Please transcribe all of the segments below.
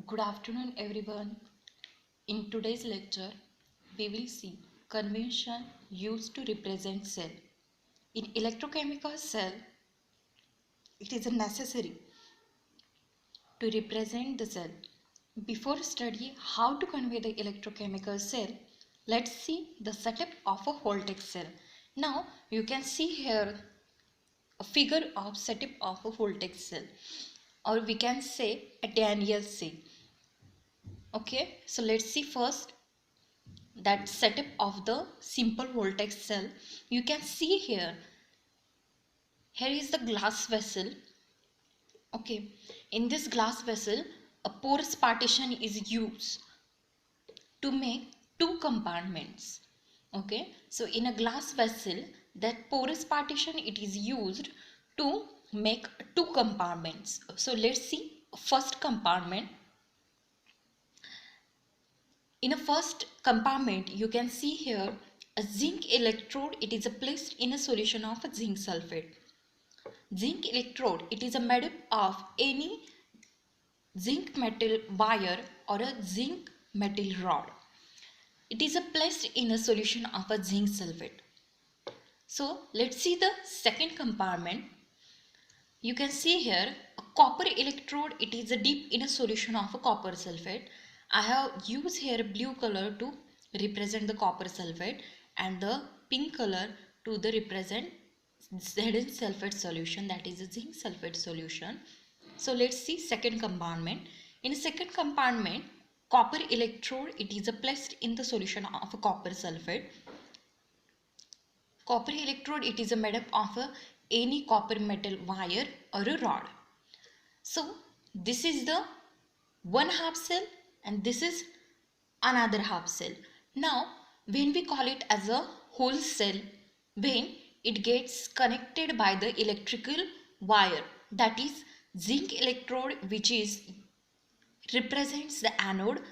Good afternoon, everyone. In today's lecture, we will see convention used to represent cell. In electrochemical cell, it is necessary to represent the cell. Before studying how to convey the electrochemical cell, let's see the setup of a voltaic cell. Now, you can see here a figure of setup of a voltaic cell, or we can say a Daniell cell. Okay, so let's see first that setup of the simple voltaic cell. You can see here is the glass vessel. Okay, in this glass vessel a porous partition is used to make two compartments. Okay, so in a glass vessel, that porous partition it is used to make two compartments. So let's see first compartment. In a first compartment, you can see here a zinc electrode. It is placed in a solution of zinc sulfate. Zinc electrode, it is made up of any zinc metal wire or a zinc metal rod. It is placed in a solution of a zinc sulfate. So let's see the second compartment. You can see here a copper electrode. It is deep in a solution of a copper sulfate. I have used here blue color to represent the copper sulfate and the pink color to the represent Zn sulfate solution, that is a zinc sulfate solution. So let's see second compartment. In second compartment, copper electrode it is placed in the solution of a copper sulfate. Copper electrode it is made up of any copper metal wire or a rod. So this is the one half cell and this is another half cell. Now when we call it as a whole cell, when it gets connected by the electrical wire, that is zinc electrode which is represents the anode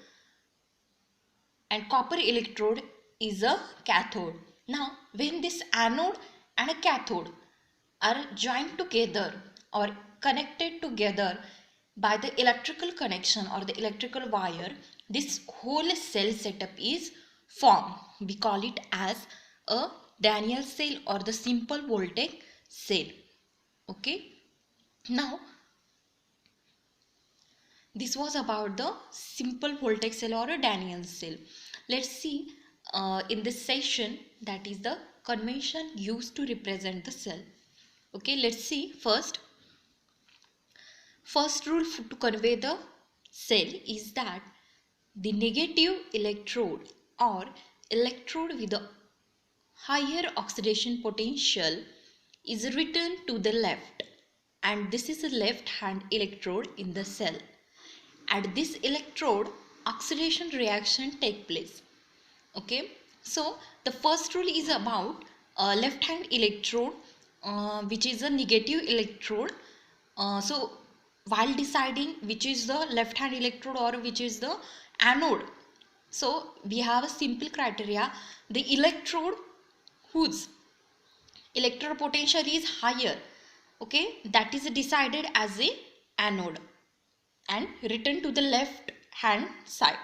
and copper electrode is a cathode. Now when this anode and a cathode are joined together or connected together by the electrical connection or the electrical wire, this whole cell setup is formed. We call it as a Daniell cell or the simple voltaic cell. Okay, now this was about the simple voltaic cell or a Daniell cell. Let's see in this session, that is the convention used to represent the cell. Okay, let's see first rule to convey the cell is that the negative electrode or electrode with a higher oxidation potential is written to the left, and this is a left hand electrode in the cell. At this electrode oxidation reaction take place. Okay, so the first rule is about left hand electrode which is a negative electrode. So while deciding which is the left hand electrode or which is the anode, so we have a simple criteria: the electrode whose electrode potential is higher, okay, that is decided as a anode and written to the left hand side.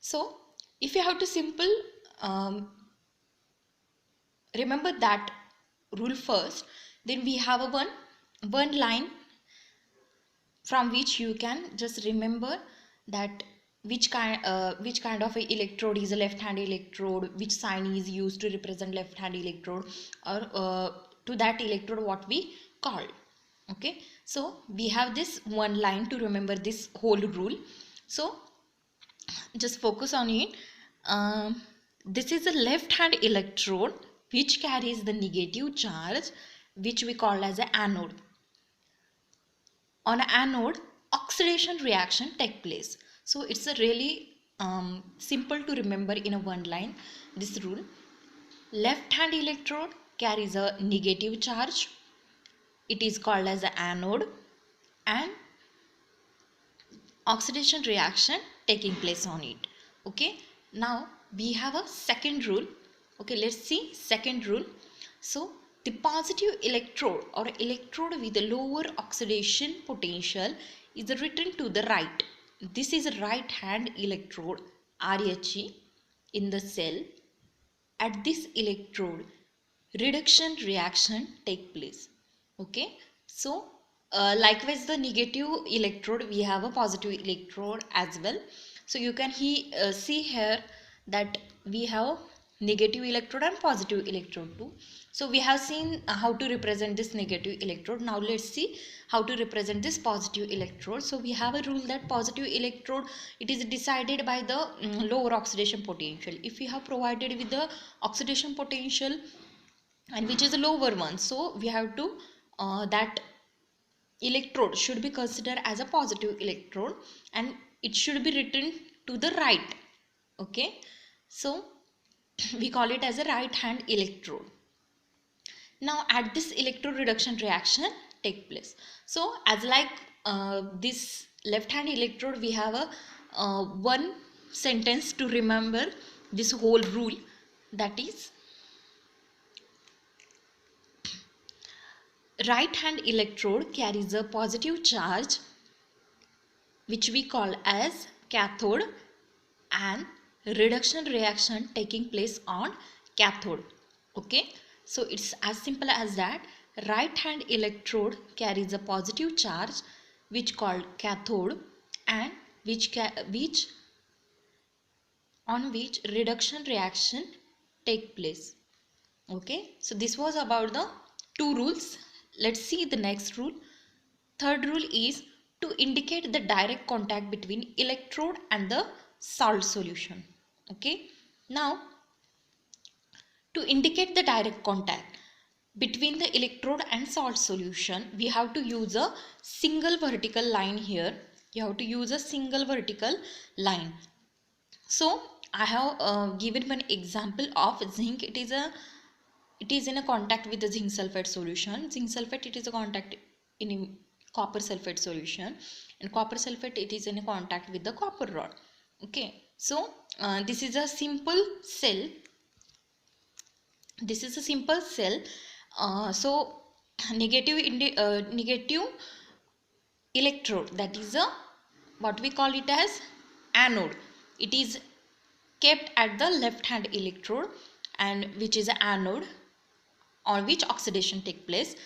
So if you have to simple remember that rule first, then we have a one line from which you can just remember that which kind of a electrode is a left hand electrode, which sign is used to represent left hand electrode, or to that electrode what we call. Okay, so we have this one line to remember this whole rule. So just focus on it. This is a left hand electrode which carries the negative charge, which we call as an anode. On an anode oxidation reaction take place. So it's a really simple to remember in a one line this rule. Left hand electrode carries a negative charge, it is called as an anode, and oxidation reaction taking place on it. Okay, now we have a second rule. Okay, let's see second rule. So the positive electrode or electrode with a lower oxidation potential is written to the right. this is a right hand electrode RHE in the cell. At this electrode, reduction reaction take place. Okay, so likewise the negative electrode, we have a positive electrode as well. So you can see here that we have negative electrode and positive electrode too. So we have seen how to represent this negative electrode. Now let's see how to represent this positive electrode. So we have a rule that positive electrode, it is decided by the lower oxidation potential. If we have provided with the oxidation potential and which is a lower one, so we have to that electrode should be considered as a positive electrode and it should be written to the right. Okay, so we call it as a right hand electrode. Now at this electrode reduction reaction take place. So as like this left hand electrode, we have a one sentence to remember this whole rule, that is right hand electrode carries a positive charge which we call as cathode and reduction reaction taking place on cathode. Okay, so it's as simple as that. Right hand electrode carries a positive charge which called cathode and which on which reduction reaction take place. Okay, so this was about the two rules. Let's see the next rule. Third rule is to indicate the direct contact between electrode and the salt solution. Okay, now to indicate the direct contact between the electrode and salt solution, we have to use a single vertical line here. You have to use a single vertical line. So I have given one example of zinc. It is in a contact with the zinc sulfate solution. Zinc sulfate, it is a contact in a copper sulfate solution, and copper sulfate, it is in a contact with the copper rod. Okay, so this is a simple cell. This is a simple cell. So negative electrode, that is a what we call it as anode. It is kept at the left hand electrode, and which is an anode on which oxidation take place.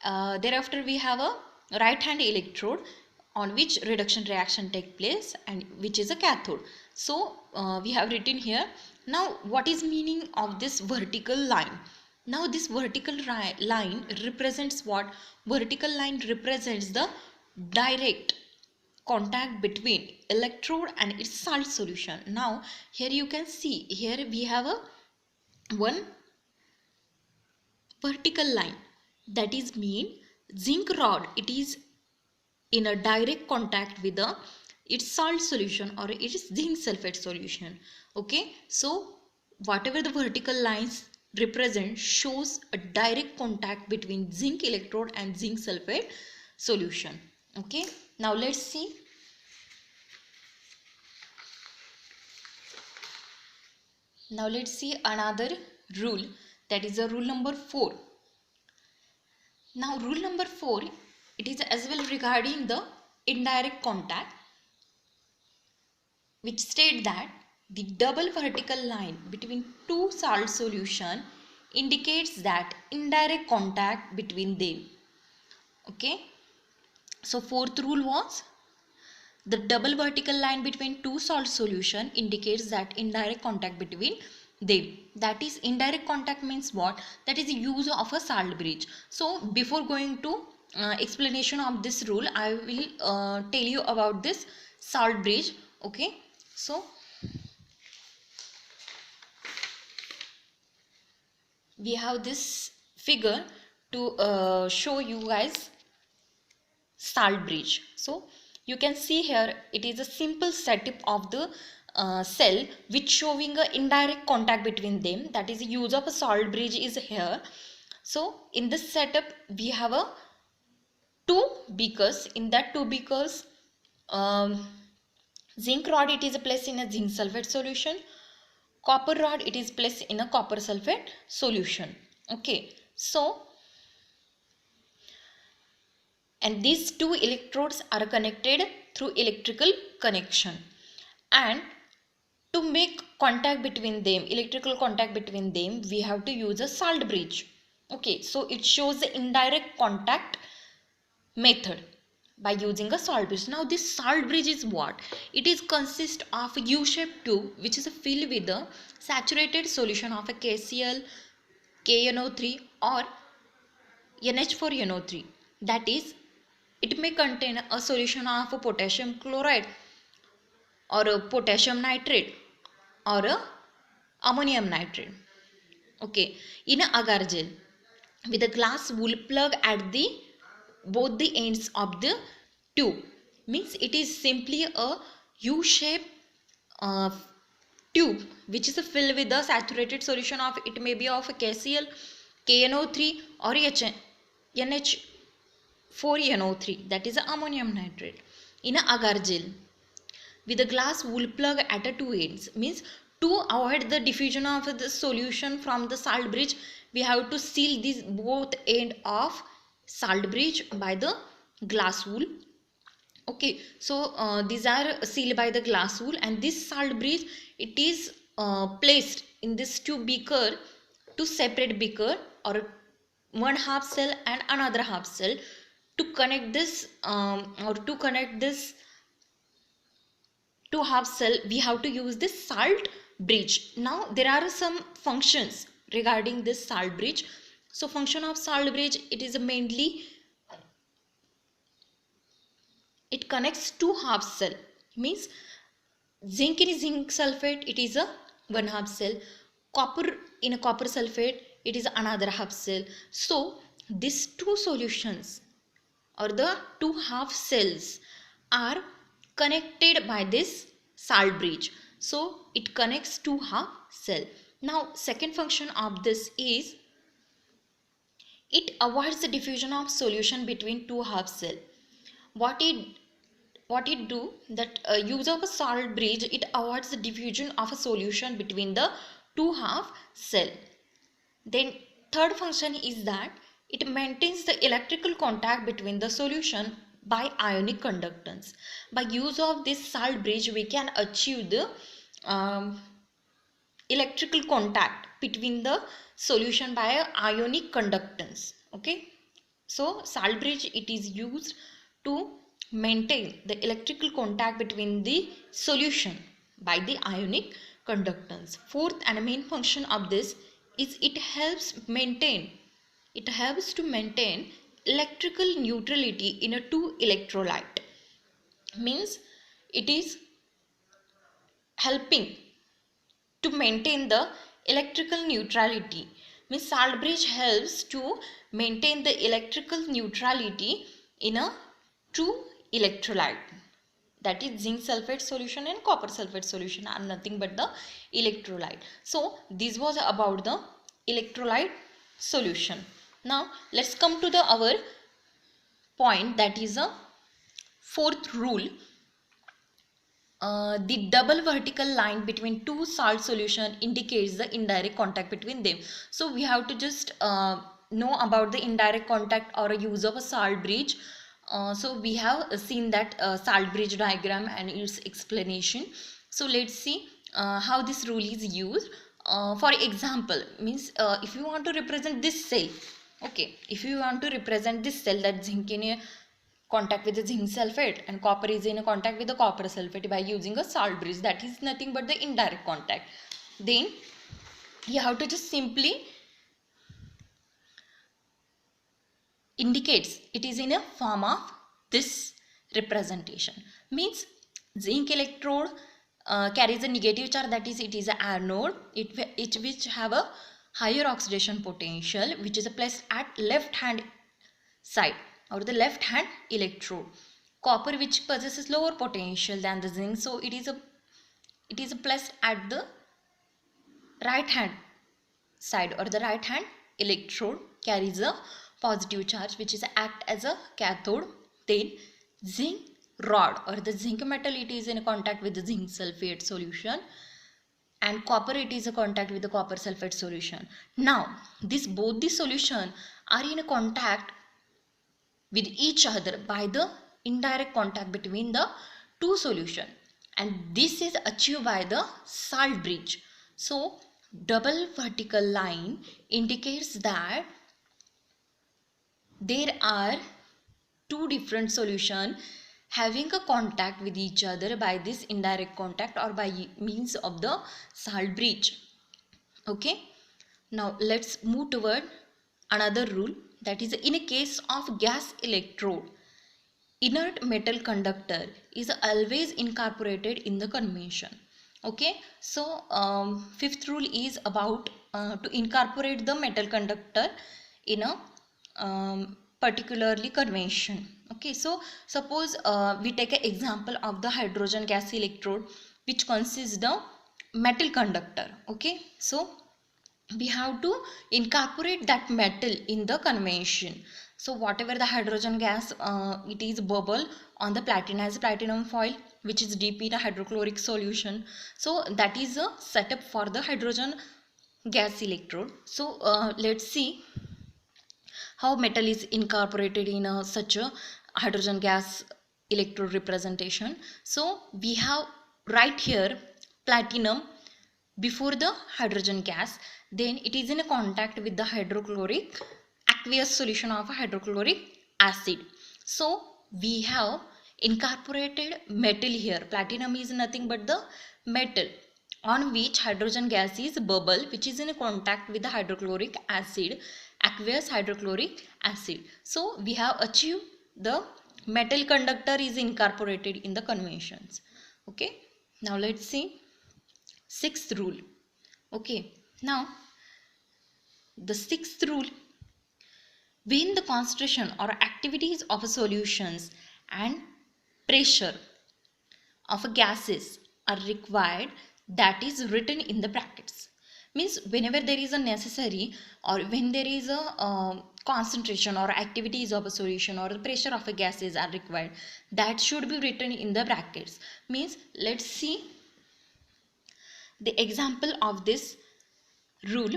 Thereafter we have a right hand electrode on which reduction reaction take place and which is a cathode. So we have written here. Now what is meaning of this vertical line? Now this vertical line represents what? Vertical line represents the direct contact between electrode and its salt solution. Now here you can see, here we have a one vertical line, that is mean zinc rod, it is in a direct contact with the its salt solution or its zinc sulfate solution. Okay, so whatever the vertical lines represent shows a direct contact between zinc electrode and zinc sulfate solution. Okay, now let's see. Now let's see another rule, that is a rule number 4. Now rule number 4, it is as well regarding the indirect contact, which state that the double vertical line between two salt solution indicates that indirect contact between them. Okay, so fourth rule was the double vertical line between two salt solution indicates that indirect contact between them. That is, indirect contact means what? That is the use of a salt bridge. So before going to explanation of this rule, I will tell you about this salt bridge. Okay, so we have this figure to show you guys salt bridge. So you can see here, it is a simple setup of the cell which showing a indirect contact between them, that is the use of a salt bridge is here. So in this setup we have a two beakers. In that two beakers, zinc rod, it is placed in a zinc sulfate solution. Copper rod, it is placed in a copper sulfate solution. Okay, so and these two electrodes are connected through electrical connection, and to make contact between them, electrical contact between them, we have to use a salt bridge. Okay, so it shows the indirect contact method by using a salt bridge. Now this salt bridge is what? It is consist of a U-shaped tube which is filled with the saturated solution of a KCl, KNO3 or NH4NO3. That is, it may contain a solution of a potassium chloride or a potassium nitrate or a ammonium nitrate. Okay, in a agar gel with a glass wool plug at the both the ends of the tube, means it is simply a U-shaped uh, tube which is filled with the saturated solution of, it may be of KCl, KNO3 or NH4NO3, that is ammonium nitrate, in a agar gel with a glass wool plug at the two ends. Means to avoid the diffusion of the solution from the salt bridge, we have to seal these both end of salt bridge by the glass wool. Okay, so these are sealed by the glass wool, and this salt bridge, it is placed in this two beaker, two separate beaker or one half cell and another half cell. To connect this two half cell, we have to use this salt bridge. Now there are some functions regarding this salt bridge. So function of salt bridge, it is mainly, it connects two half cell, means zinc in zinc sulfate, it is a one half cell, copper in a copper sulfate, it is another half cell. So these two solutions or the two half cells are connected by this salt bridge, so it connects two half cell. Now second function of this is, it avoids the diffusion of solution between two half cell. What it do, that use of a salt bridge, it avoids the diffusion of a solution between the two half cell. Then third function is that it maintains the electrical contact between the solution by ionic conductance. By use of this salt bridge, we can achieve the electrical contact between the solution by ionic conductance. Okay, so salt bridge, it is used to maintain the electrical contact between the solution by the ionic conductance. Fourth and main function of this is, it helps to maintain electrical neutrality in a two electrolyte. Means it is helping to maintain the electrical neutrality. Means salt bridge helps to maintain the electrical neutrality in a two electrolyte, that is zinc sulfate solution and copper sulfate solution are nothing but the electrolyte. So this was about the electrolyte solution. Now let's come to the our point, that is a fourth rule. The double vertical line between two salt solution indicates the indirect contact between them. So we have to just know about the indirect contact or use of a salt bridge. So we have seen that salt bridge diagram and its explanation. So let's see how this rule is used. For example, means if you want to represent this cell, okay, if you want to represent this cell, that zinc in a contact with the zinc sulfate and copper is in a contact with the copper sulfate by using a salt bridge, that is nothing but the indirect contact. Then you have to just simply indicates it is in a form of this representation. Means zinc electrode carries a negative charge, that is it is an anode, it which have a higher oxidation potential, which is placed at left hand side or the left hand electrode. Copper, which possesses lower potential than the zinc, so it is placed at the right hand side or the right hand electrode, carries a positive charge which is act as a cathode. Then zinc rod or the zinc metal, it is in contact with the zinc sulfate solution, and copper, it is a contact with the copper sulfate solution. Now both the solution are in a contact with each other by the indirect contact between the two solution, and this is achieved by the salt bridge. So double vertical line indicates that there are two different solution having a contact with each other by this indirect contact or by means of the salt bridge. Okay, now let's move toward another rule, that is, in a case of gas electrode, inert metal conductor is always incorporated in the convention. Okay, so fifth rule is about to incorporate the metal conductor in a particularly convention. Okay, so suppose we take an example of the hydrogen gas electrode, which consists of metal conductor. Okay, so we have to incorporate that metal in the convention. So whatever the hydrogen gas, it is bubble on the platinized platinum foil, which is deep in a hydrochloric solution. So that is a setup for the hydrogen gas electrode. So let's see how metal is incorporated in such a hydrogen gas electrode representation. So we have right here platinum before the hydrogen gas, then it is in a contact with the hydrochloric aqueous solution of a hydrochloric acid. So we have incorporated metal here. Platinum is nothing but the metal on which hydrogen gas is bubble, which is in a contact with the hydrochloric acid, aqueous hydrochloric acid. So we have achieved the metal conductor is incorporated in the conventions. Okay, now let's see sixth rule. Okay, now the sixth rule, when the concentration or activities of solutions and pressure of gases are required, that is written in the brackets. Means whenever there is a necessary or when there is a concentration or activities of a solution or the pressure of a gases are required, that should be written in the brackets. Means let's see the example of this rule.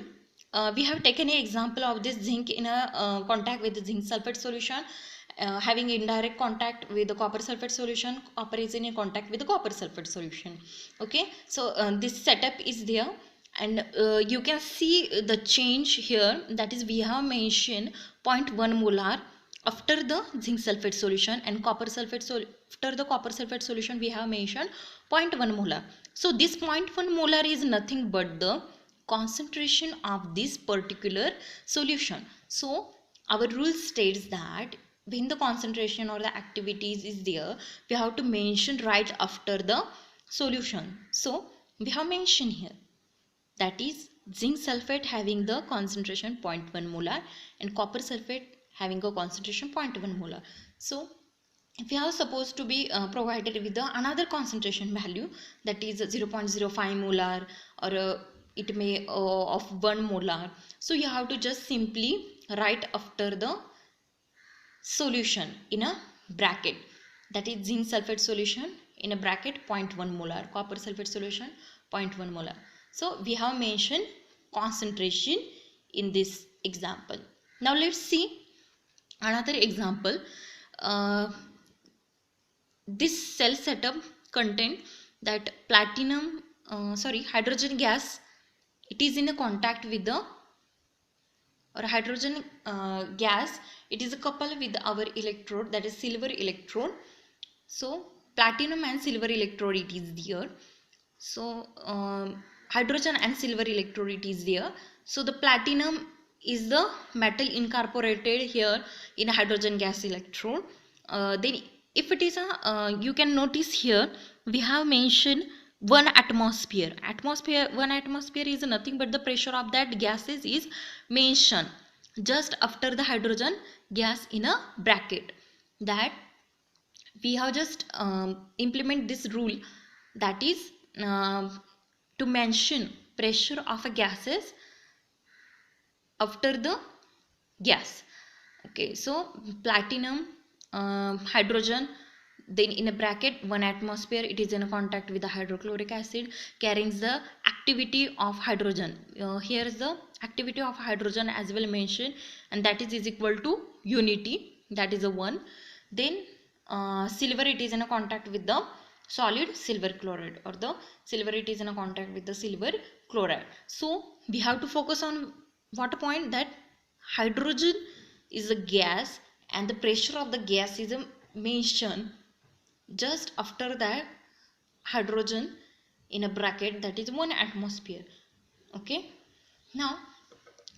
We have taken an example of this zinc in a contact with the zinc sulfate solution, having indirect contact with the copper sulfate solution. Copper is in a contact with the copper sulfate solution. Okay, so this setup is there, and you can see the change here, that is we have mentioned 0.1 molar after the zinc sulfate solution, and copper sulfate after the copper sulfate solution we have mentioned 0.1 molar. So this 0.1 molar is nothing but the concentration of this particular solution. So our rule states that when the concentration or the activities is there, we have to mention right after the solution. So we have mentioned here, that is zinc sulfate having the concentration 0.1 molar and copper sulfate having a concentration 0.1 molar. So if we are supposed to be provided with another concentration value, that is 0.05 molar or it may of 1 molar, so you have to just simply write after the solution in a bracket, that is zinc sulfate solution in a bracket 0.1 molar, copper sulfate solution 0.1 molar. So we have mentioned concentration in this example. Now let's see another example. This cell setup contain that platinum hydrogen gas, it is in a contact with the or hydrogen gas, it is a couple with our electrode, that is silver electrode. So platinum and silver electrode it is there. So hydrogen and silver electrode it is there. So the platinum is the metal incorporated here in a hydrogen gas electrode. Then if it is a you can notice here we have mentioned 1 atmosphere. 1 atmosphere is nothing but the pressure of that gases is mentioned just after the hydrogen gas in a bracket. That we have just implement this rule, that is to mention pressure of a gases after the gas. Okay, so platinum, hydrogen, then in a bracket 1 atmosphere, it is in a contact with the hydrochloric acid carrying the activity of hydrogen. Here is the activity of hydrogen as well mentioned, and that is equal to unity. that is a 1. Then silver, it is in a contact with the solid silver chloride, or the silver, it is in a contact with the silver chloride. So we have to focus on what point, that hydrogen is a gas and the pressure of the gas is mentioned just after that hydrogen in a bracket, that is 1 atmosphere. Okay, now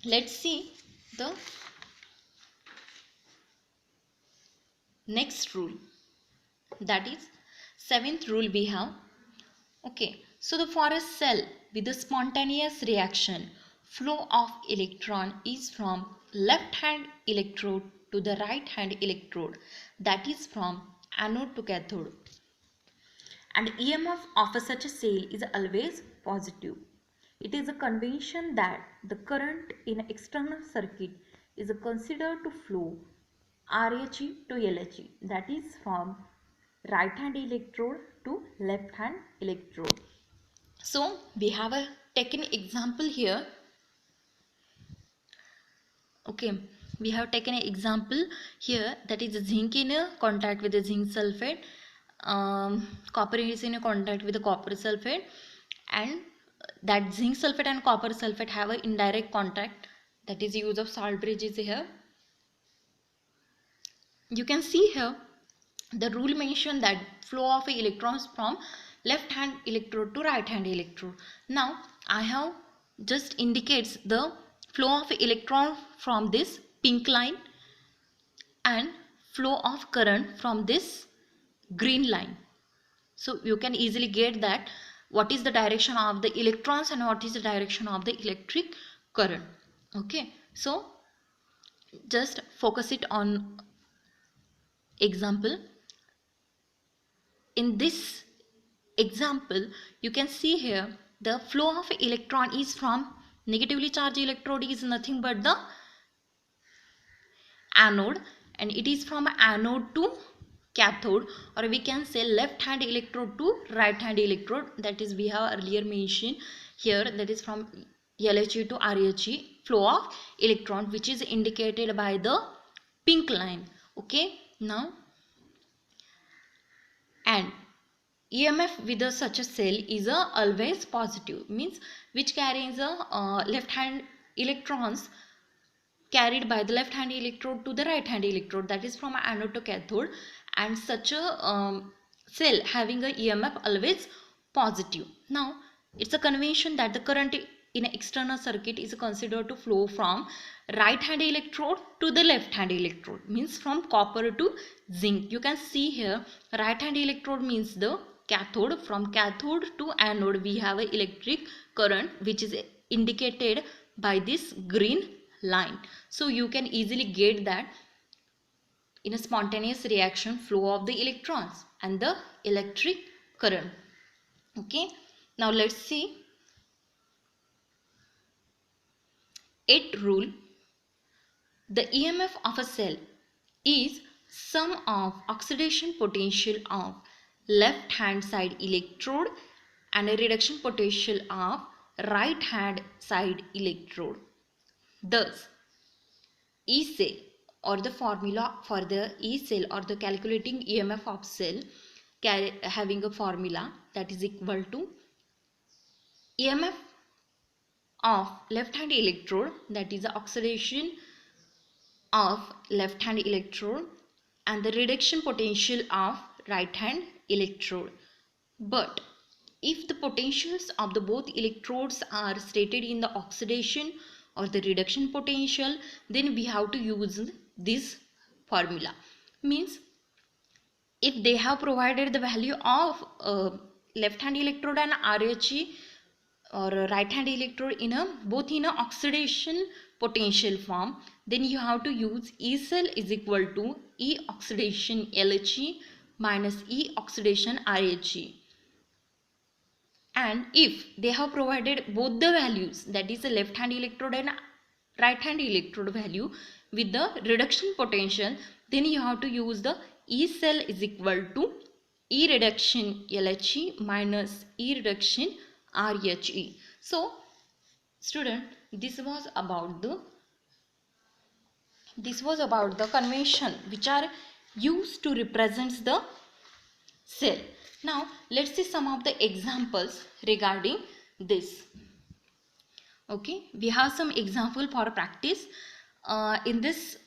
let's see the next rule, that is 7th rule we have. Okay, so the for a cell with a spontaneous reaction, flow of electron is from left hand electrode to the right hand electrode, that is from anode to cathode, and EMF of such a cell is always positive. It is a convention that the current in an external circuit is considered to flow RHE to LHE, that is from right hand electrode to left hand electrode. So we have a taken example here. Okay, we have taken an example here, that is zinc in a contact with the zinc sulfate, copper is in a contact with the copper sulfate, and that zinc sulfate and copper sulfate have an indirect contact, that is use of salt bridge is here. You can see here the rule mentioned that flow of electrons from left hand electrode to right hand electrode. Now I have just indicates the flow of electron from this pink line and flow of current from this green line. So you can easily get that what is the direction of the electrons and what is the direction of the electric current. Okay, so just focus it on example. In this example, you can see here the flow of electron is from negatively charged electrode is nothing but the anode, and it is from anode to cathode, or we can say left hand electrode to right hand electrode, that is we have earlier mentioned here, that is from LHE to RHE flow of electron, which is indicated by the pink line. Okay, now and EMF with such a cell is always positive, means which carries left hand electrons carried by the left hand electrode to the right hand electrode, that is from anode to cathode, and such a cell having a EMF always positive. Now it's a convention that the current in an external circuit is considered to flow from right hand electrode to the left hand electrode, means from copper to zinc. You can see here right hand electrode means the cathode, from cathode to anode we have an electric current which is indicated by this green line. So you can easily get that in a spontaneous reaction flow of the electrons and the electric current. Okay, now let's see 8th rule. The EMF of a cell is sum of oxidation potential of left hand side electrode and a reduction potential of right hand side electrode. Thus, E cell, or the formula for the E cell or the calculating EMF of cell having a formula that is equal to EMF of left hand electrode, that is the oxidation of left hand electrode, and the reduction potential of right hand electrode. But if the potentials of the both electrodes are stated in the oxidation or the reduction potential, then we have to use this formula. Means if they have provided the value of left hand electrode and RHE or right hand electrode in a both in a oxidation potential form, then you have to use E cell is equal to E oxidation LHE minus E oxidation RHE. And if they have provided both the values, that is the left hand electrode and right hand electrode value with the reduction potential, then you have to use the E cell is equal to E reduction LHE minus E reduction RHE. So student, this was about the This was about the convention which are used to represent the cell. Now let's see some of the examples regarding this. Okay, we have some example for practice. In this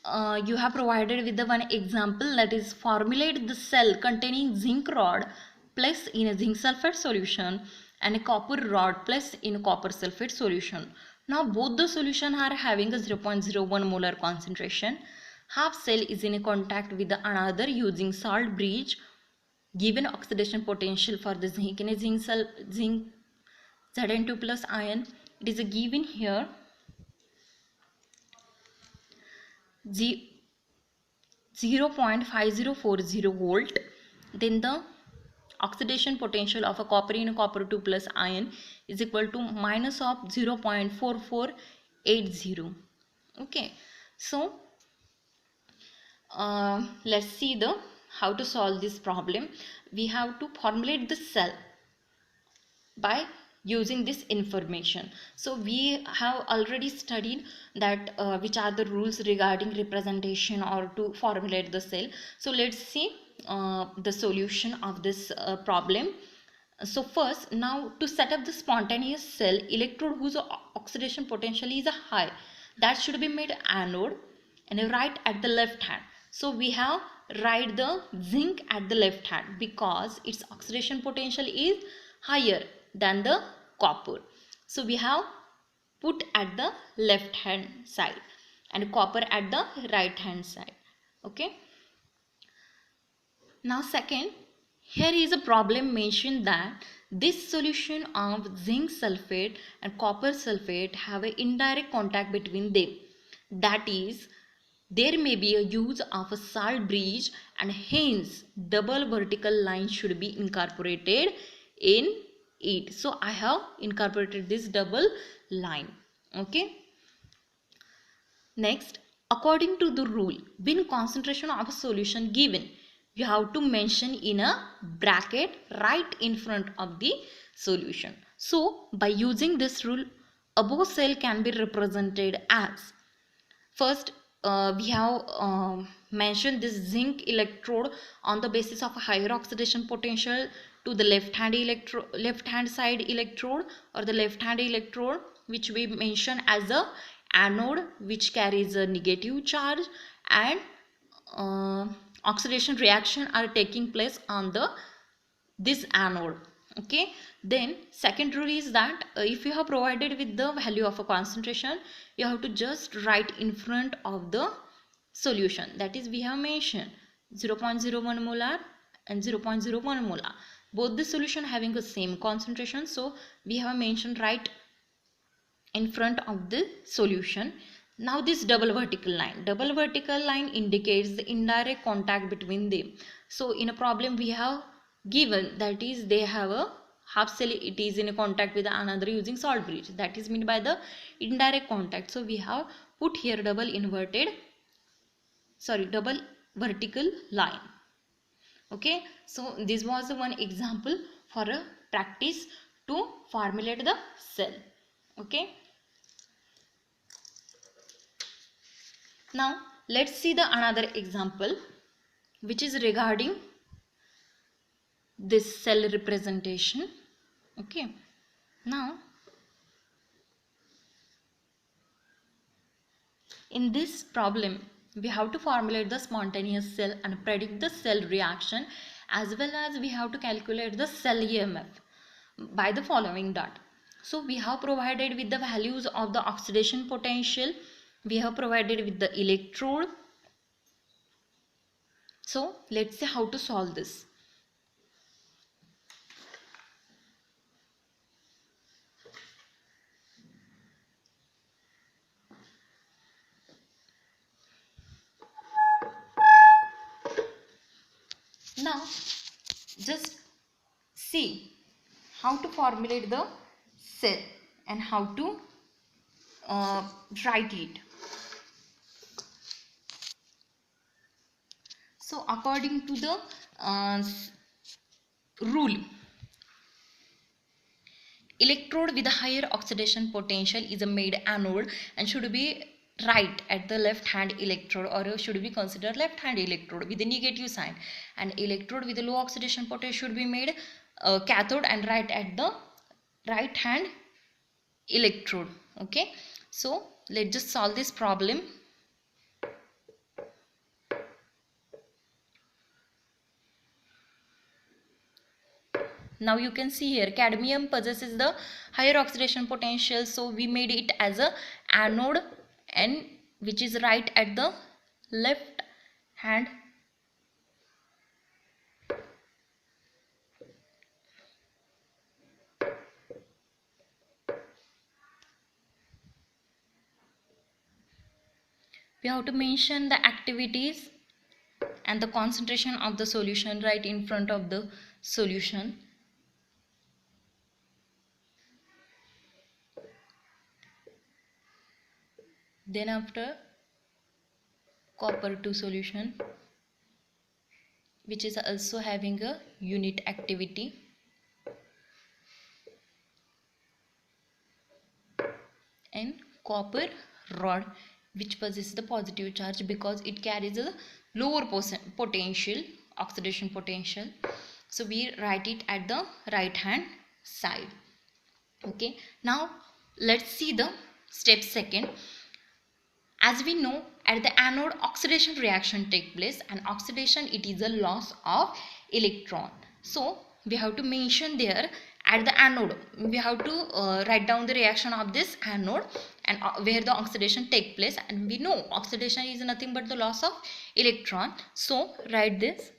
you have provided with the one example, that is formulate the cell containing zinc rod placed in a zinc sulfate solution and a copper rod placed in a copper sulfate solution. Now both the solution are having a 0.01 molar concentration. Half cell is in contact with the another using salt bridge. Given oxidation potential for the zinc in a zinc Zn2 plus ion, it is given here 0.5040 volt. Then the oxidation potential of a copper in a copper 2 plus ion is equal to minus of 0.4480. Okay, so let's see the how to solve this problem. We have to formulate the cell by using this information. So we have already studied that which are the rules regarding representation or to formulate the cell. So let's see the solution of this problem. So first, now to set up the spontaneous cell, electrode whose oxidation potential is high, that should be made anode and right at the left hand. So we have write the zinc at the left hand because its oxidation potential is higher than the copper. So we have put at the left hand side and copper at the right hand side. Okay. Now second, here is a problem mentioned that this solution of zinc sulfate and copper sulfate have an indirect contact between them. That is, there may be a use of a salt bridge and hence double vertical line should be incorporated in it. So I have incorporated this double line. Okay. Next, according to the rule, when concentration of a solution given, you have to mention in a bracket right in front of the solution. So by using this rule, above cell can be represented as, first we have mentioned this zinc electrode on the basis of a higher oxidation potential to the left hand side electrode or the left hand electrode, which we mention as a anode, which carries a negative charge, and oxidation reaction are taking place on the this anode. Okay, then second rule is that if you have provided with the value of a concentration, you have to just write in front of the solution, that is we have mentioned 0.01 molar and 0.01 molar, both the solution having the same concentration, so we have mentioned right in front of the solution. Now this double vertical line indicates the indirect contact between them. So in a problem we have given, that is they have a half cell, it is in a contact with another using salt bridge, that is meant by the indirect contact. So we have put here double vertical line. Okay, so this was one example for a practice to formulate the cell. Okay, now let's see the another example which is regarding this cell representation. Okay, now in this problem we have to formulate the spontaneous cell and predict the cell reaction, as well as we have to calculate the cell EMF by the following data. So we have provided with the values of the oxidation potential, we have provided with the electrode. So let's see how to solve this. Now just see how to formulate the cell and how to write it. So according to the rule, electrode with a higher oxidation potential is a made anode and should be right at the left hand electrode, or should be considered left hand electrode with a negative sign, and electrode with a low oxidation potential should be made cathode and right at the right hand electrode. Okay, so let's just solve this problem. Now you can see here cadmium possesses the higher oxidation potential, so we made it as a anode, and which is right at the left hand we have to mention the activities and the concentration of the solution right in front of the solution. Then after copper 2 solution, which is also having a unit activity, and copper rod, which possesses the positive charge because it carries a lower potential, oxidation potential. So we write it at the right hand side. Okay, now let's see the step second. As we know, at the anode oxidation reaction take place, and oxidation, it is a loss of electron. So we have to mention there at the anode, we have to write down the reaction of this anode and where the oxidation take place, and we know oxidation is nothing but the loss of electron. So write this.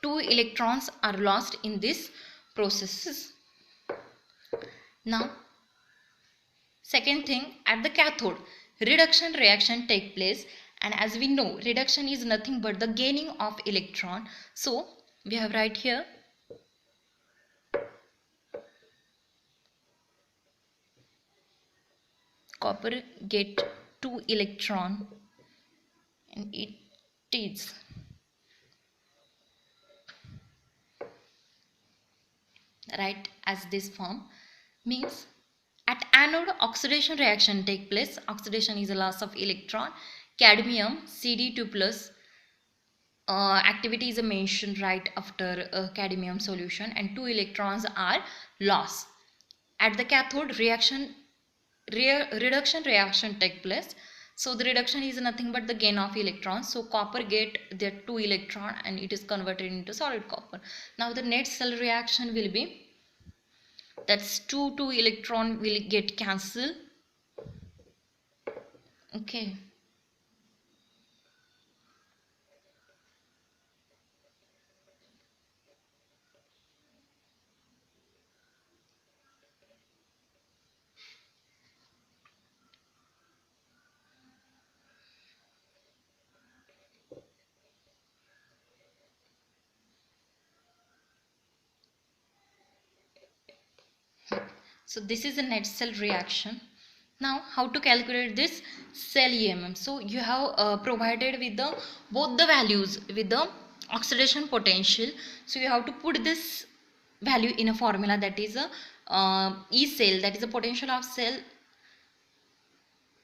Two electrons are lost in this processes. Now second thing, at the cathode reduction reaction take place, and as we know reduction is nothing but the gaining of electron. So we have right here copper get 2 electron, and it is right as this form, means at anode oxidation reaction take place. Oxidation is a loss of electron. Cadmium Cd2 plus activity is mentioned right after cadmium solution, and 2 electrons are lost. At the cathode reduction reaction take place. So the reduction is nothing but the gain of electrons. So copper get their 2 electron and it is converted into solid copper. Now the net cell reaction will be, that's 2 electron will get cancelled. Okay. So this is a net cell reaction. Now how to calculate this cell EMF? So you have provided with the both the values with the oxidation potential. So you have to put this value in a formula, that is a E cell, that is the potential of cell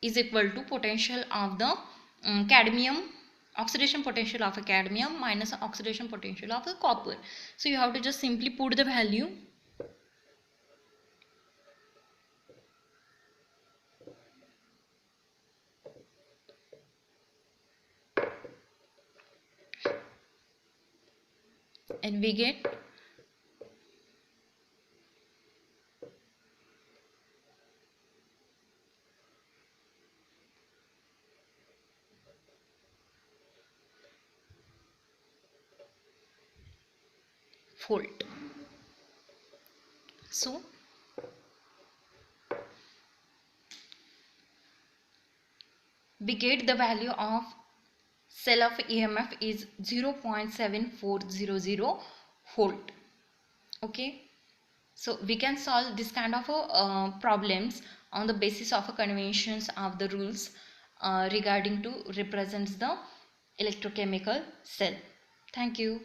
is equal to potential of the cadmium, oxidation potential of a cadmium minus oxidation potential of a copper. So you have to just simply put the value and we get volt. So we get the value of cell of EMF is 0.7400 volt. Okay, so we can solve this kind of problems on the basis of conventions of the rules regarding to represents the electrochemical cell. Thank you.